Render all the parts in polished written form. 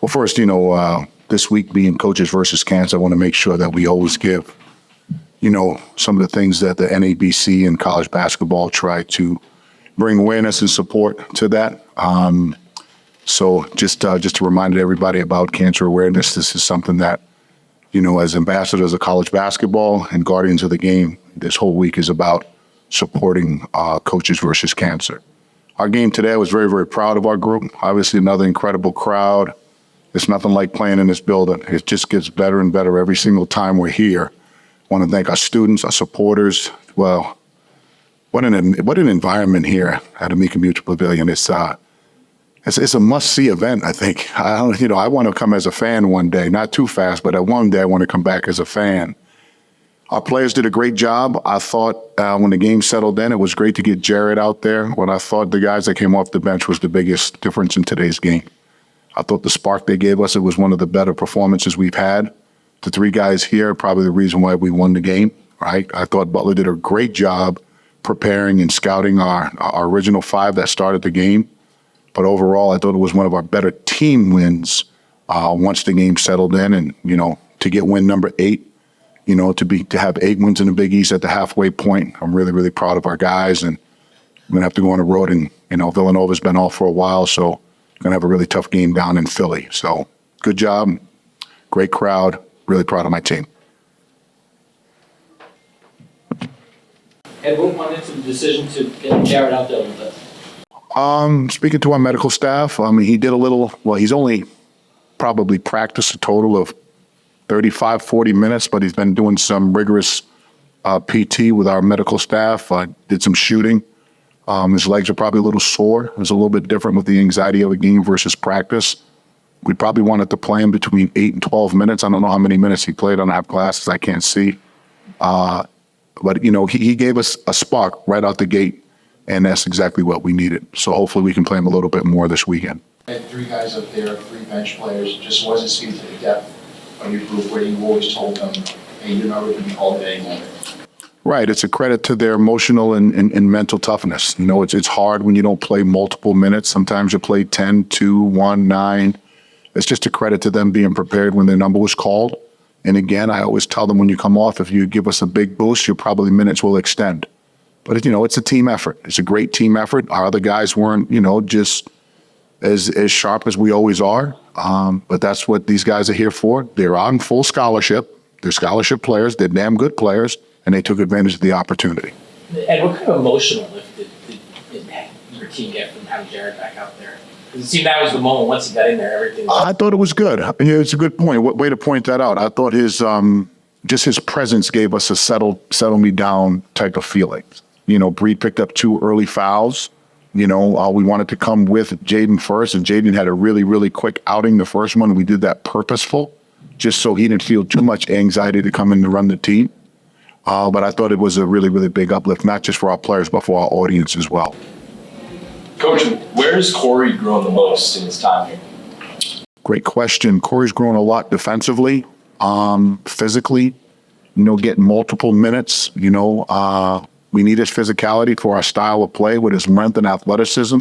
Well, first, this week being Coaches versus Cancer, I want to make sure that we always give, some of the things that the NABC and college basketball try to bring awareness and support to that. So just to remind everybody about cancer awareness, this is something that, as ambassadors of college basketball and guardians of the game, this whole week is about supporting Coaches versus Cancer. Our game today, I was very, very proud of our group. Obviously, another incredible crowd. It's nothing like playing in this building. It just gets better and better every single time we're here. I want to thank our students, our supporters. Well, what an environment here at Amica Mutual Pavilion. It's a must-see event, I think. I want to come as a fan one day, not too fast, but one day I want to come back as a fan. Our players did a great job. I thought when the game settled in, it was great to get Jared out there. When I thought the guys that came off the bench was the biggest difference in today's game. I thought the spark they gave us, it was one of the better performances we've had. The three guys here, probably the reason why we won the game, right? I thought Butler did a great job preparing and scouting our original five that started the game. But overall, I thought it was one of our better team wins once the game settled in. And, to get win number 8, to have 8 wins in the Big East at the halfway point, I'm really, really proud of our guys. And I'm going to have to go on the road. And, Villanova's been off for a while, so going to have a really tough game down in Philly. So good job. Great crowd. Really proud of my team. And what went into the decision to get Jared out there a little bit? Speaking to our medical staff, he did he's only probably practiced a total of 35, 40 minutes, but he's been doing some rigorous PT with our medical staff. Did some shooting. His legs are probably a little sore. It was a little bit different with the anxiety of a game versus practice. We probably wanted to play him between 8 and 12 minutes. I don't know how many minutes he played. I don't have glasses. I can't see. But, he gave us a spark right out the gate, and that's exactly what we needed. So hopefully we can play him a little bit more this weekend. You had 3 guys up there, 3 bench players. Just wasn't speaking to the depth of your group where you always told them, hey, you're not going to be called at any moment. Right. It's a credit to their emotional and mental toughness. It's hard when you don't play multiple minutes. Sometimes you play 10, 2, 1, 9. It's just a credit to them being prepared when their number was called. And again, I always tell them when you come off, if you give us a big boost, your probably minutes will extend. But, it's a team effort. It's a great team effort. Our other guys weren't, just as sharp as we always are. But that's what these guys are here for. They're on full scholarship. They're scholarship players. They're damn good players. And they took advantage of the opportunity. And what kind of emotional lift did your team get from having Jared back out there? Because it seemed that was the moment once he got in there, everything was... I thought it was good. It's a good point. Way to point that out. I thought his presence gave us a settle me down type of feeling. Breed picked up 2 early fouls. We wanted to come with Jaden first, and Jaden had a really, really quick outing. The first one, we did that purposeful, just so he didn't feel too much anxiety to come in to run the team. But I thought it was a really, really big uplift, not just for our players, but for our audience as well. Coach, where's Corey grown the most in his time here? Great question. Corey's grown a lot defensively, physically, getting multiple minutes. We need his physicality for our style of play with his length and athleticism.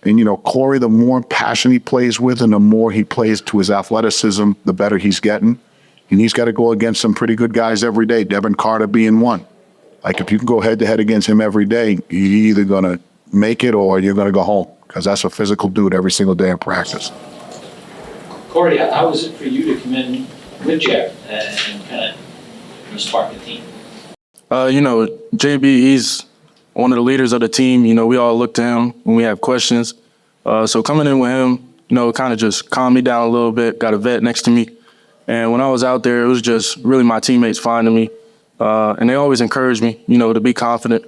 And, Corey, the more passion he plays with and the more he plays to his athleticism, the better he's getting. And he's got to go against some pretty good guys every day, Devin Carter being one. Like, if you can go head-to-head against him every day, you're either going to make it or you're going to go home, because that's a physical dude every single day in practice. Corey, how was it for you to come in with Jared and kind of spark the team? JB, he's one of the leaders of the team. We all look to him when we have questions. So coming in with him, it kind of just calmed me down a little bit, got a vet next to me. And when I was out there, it was just really my teammates finding me. And they always encouraged me, to be confident,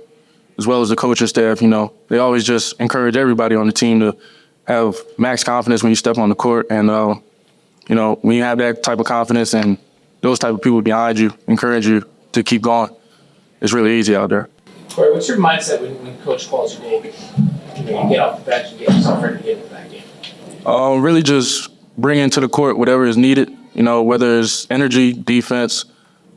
as well as the coaching staff. They always just encourage everybody on the team to have max confidence when you step on the court. And, when you have that type of confidence and those type of people behind you encourage you to keep going, it's really easy out there. Corey, what's your mindset when Coach calls your name? You get off the bench and get yourself ready to get into that game? Really just bring into the court whatever is needed, whether it's energy, defense.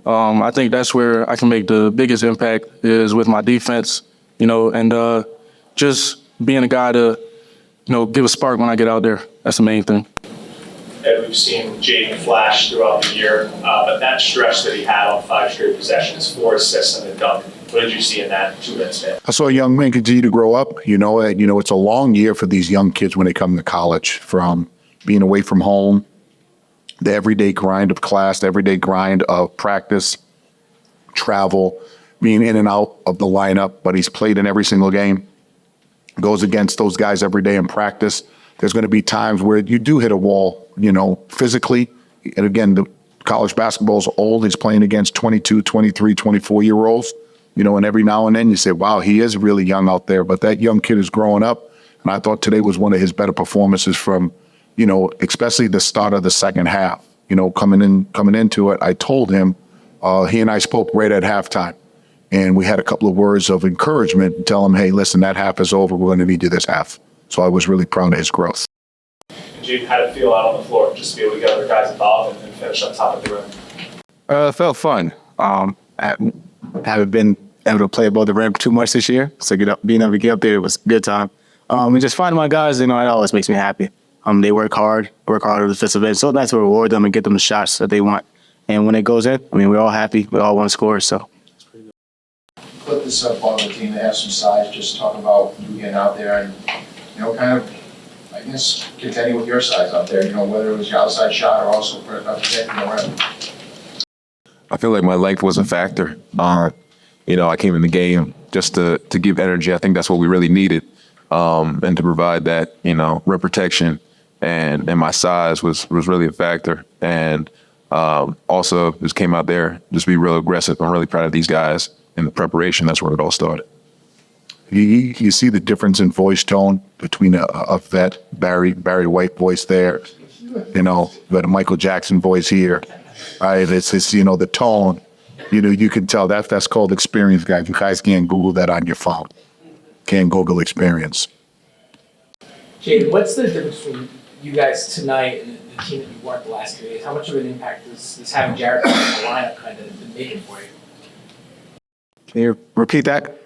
I think that's where I can make the biggest impact is with my defense, and just being a guy to, give a spark when I get out there. That's the main thing. And we've seen Jaden flash throughout the year, but that stretch that he had on 5 straight possessions, 4 assists and a dunk. What did you see in that 2-minute span? I saw a young man continue to grow up. It's a long year for these young kids when they come to college, from being away from home, the everyday grind of class, the everyday grind of practice, travel, being in and out of the lineup, but he's played in every single game, goes against those guys every day in practice. There's going to be times where you do hit a wall, physically. And again, the college basketball's old. He's playing against 22, 23, 24-year-olds, and every now and then you say, wow, he is really young out there. But that young kid is growing up. And I thought today was one of his better performances from, especially the start of the second half. Coming into it, I told him, he and I spoke right at halftime. And we had a couple of words of encouragement and tell him, hey, listen, that half is over. We're going to need you this half. So I was really proud of his growth. Jaden, how did it feel out on the floor just to be able to get other guys involved and finish on top of the rim? It felt fun. I haven't been able to play above the rim too much this year, so being able to get up there was a good time. And just finding my guys, it always makes me happy. They work hard at the defensive end, so it's nice to reward them and get them the shots that they want. And when it goes in, we're all happy. We all want to score, so. Put this up on the team that has some size, just talk about you getting out there and, I guess, contending with your size out there, whether it was your outside shot or also protecting the rim. I feel like my length was a factor. I came in the game just to give energy. I think that's what we really needed, and to provide that, rim protection. And my size was really a factor. And also just came out there, just be real aggressive. I'm really proud of these guys in the preparation. That's where it all started. You see the difference in voice tone between a vet, Barry White voice there, but a Michael Jackson voice here. Right? It's the tone. You can tell that's called experience, guys. You guys can't Google that on your phone. Can't Google experience. Jaden, what's the difference between you guys tonight and the team that you weren't the last 3 days? How much of an impact does having Jared in the lineup kind of been making for you? Can you repeat that?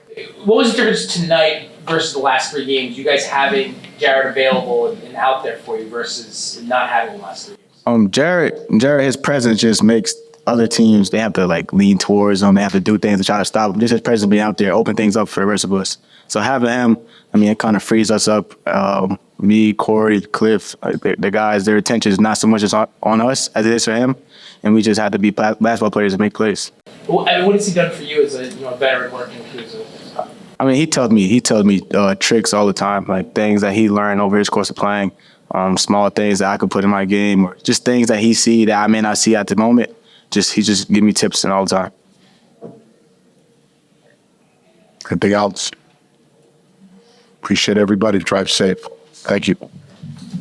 What was the difference tonight versus the last 3 games? You guys having Jared available and out there for you versus not having the last 3 games? Jared, his presence just makes other teams, they have to lean towards him. They have to do things to try to stop him. Just his presence being out there, open things up for the rest of us. So having him, it kind of frees us up. Me, Corey, Cliff, the guys, their attention is not so much as on us as it is for him. And we just have to be basketball players and make plays. Well, what has he done for you as a veteran working with you as a He tells me tricks all the time, things that he learned over his course of playing, small things that I could put in my game, or just things that he see that I may not see at the moment. He just give me tips and all the time. Anything else? Appreciate everybody. Drive safe. Thank you.